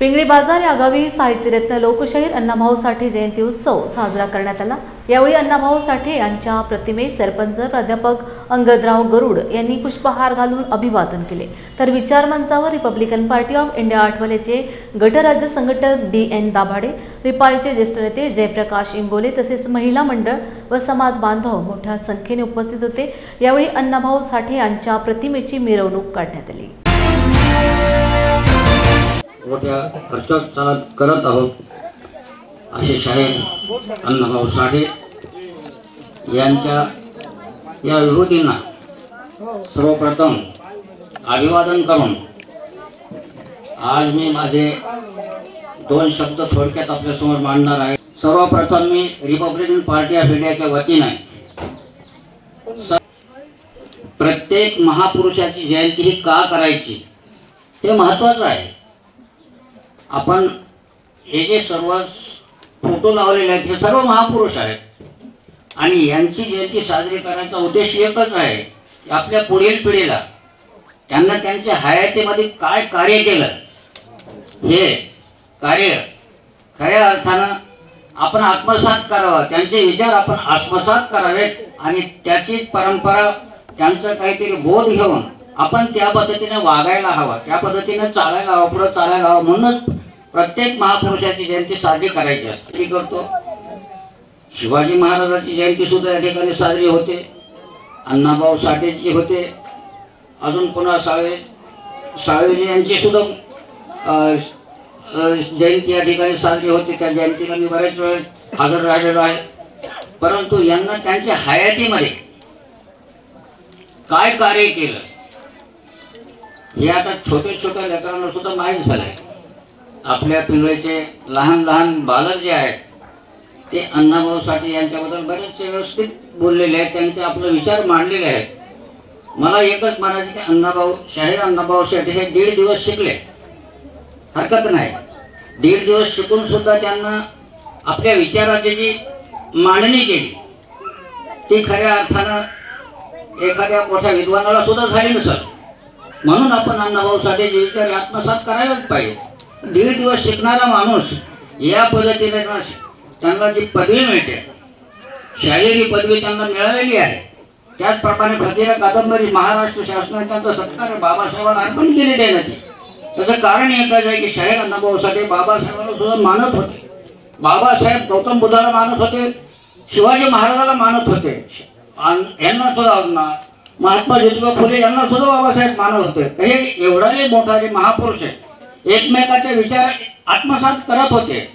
पिंगळी बाजार या गावी साहित्यरत्न लोकशाहीर अण्णाभाऊ साठे जयंती उत्सव साजरा करण्यात आला। यावेळी अण्णाभाऊ साठे यांच्या प्रतिमेस सरपंच प्राध्यापक अंगदराव गरुड यांनी पुष्पहार घालून अभिवादन केले। तर विचार मंचावर रिपब्लिकन पार्टी ऑफ इंडिया आठवलेचे गटराज्य संघटक DN दाभाडे, रिपाईचे ज्येष्ठ नेते जयप्रकाश इंगोले तसेच महिला मंडळ व समाज बांधव मोठ्या संख्येने उपस्थित होते। यावेळी अण्णाभाऊ साठे यांच्या प्रतिमेची मिरवणूक काढण्यात आली। मोठ्या खर्चात करत आहोत असे शाहीर अण्णाभाऊ साठे यांच्या या विभूतींना सर्वप्रथम अभिवादन करून आज मी माझे दोन शब्द थोडक्यात आपल्या समोर मांडणार आहे। सर्वप्रथम मी रिपब्लिकन पार्टी ऑफ इंडियाच्या वतीने प्रत्येक महापुरुषाची जयंती ही का करायची हे महत्त्वाचं आहे। आपण हे जे सर्व फोटो लावलेले आहेत हे सर्व महापुरुष आहेत आणि यांची जयंती साजरी करण्याचा उद्देश एकच आहे की आपल्या पुढील पिढीला त्यांना त्यांच्या हयातीमध्ये काय कार्य केलं हे कार्य खऱ्या अर्थानं आपण आत्मसात करावं, त्यांचे विचार आपण आत्मसात करावेत आणि त्याची परंपरा त्यांचा काहीतरी बोध घेऊन आपण त्या पद्धतीने वागायला हवा, त्या पद्धतीने चालायला हवं, पुढे चालायला हवं। म्हणूनच प्रत्येक महापुरुषाची जयंती साजरी करायची असते। ती करतो। शिवाजी महाराजांची जयंती सुद्धा या ठिकाणी साजरी होते, अण्णाभाऊ साठेची होते, अजून पुन्हा साळवेजी यांची सुद्धा जयंती या ठिकाणी साजरी होते। त्या जयंतीला मी बरेच वेळ हजर राहिलेलो आहे। परंतु यांना त्यांच्या हयातीमध्ये काय कार्य केलं हे आता छोट्या छोट्या लेकरांना सुद्धा माहीत झालंय। आपल्या पिंगळीचे लहान लहान बालक जे आहेत ते अण्णाभाऊ साठे यांच्याबद्दल बरेच व्यवस्थित बोललेले आहेत, त्यांचे आपले विचार मांडलेले आहेत। मला एकच म्हणायचे की अण्णाभाऊ शाहीर अण्णाभाऊ साठे हे 1.5 दिवस शिकले, हरकत नाही। 1.5 दिवस शिकून सुद्धा त्यांना आपल्या विचाराची जी मांडणी केली ती खऱ्या अर्थानं एखाद्या मोठ्या विद्वानाला सुद्धा झाली नसेल। म्हणून आपण अण्णाभाऊ साठेचे विचार आत्मसात करायलाच पाहिजे। 1.5 दिवस शिकणारा माणूस या पद्धतीने त्यांना जी पदवी मिळते, शाहिरी पदवी त्यांना मिळालेली आहे, त्याचप्रमाणे फकीरा कादंबरी महाराष्ट्र शासनाने त्यांचा सत्कार बाबासाहेबांना अर्पण केलेले आहे। त्याचं कारण एकच आहे की शाहीर अण्णाभाऊ साठे बाबासाहेबांना सुद्धा मानत होते, बाबासाहेब गौतम बुद्धाला मानत होते, शिवाजी महाराजाला मानत होते, यांना सुद्धा महात्मा ज्योतिबा फुले यांना सुद्धा बाबासाहेब मानत होते। हे एवढे मोठे महापुरुष एकमेकाचे विचार आत्मसात करत होते।